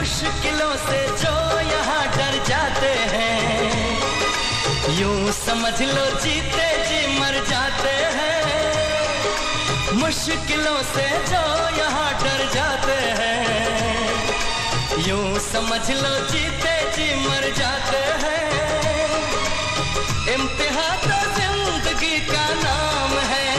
मुश्किलों से जो यहाँ डर जाते हैं, यूं समझ लो जीते जी मर जाते हैं। मुश्किलों से जो यहाँ डर जाते हैं, यूं समझ लो जीते जी मर जाते हैं। इम्तिहान तो जिंदगी का नाम है,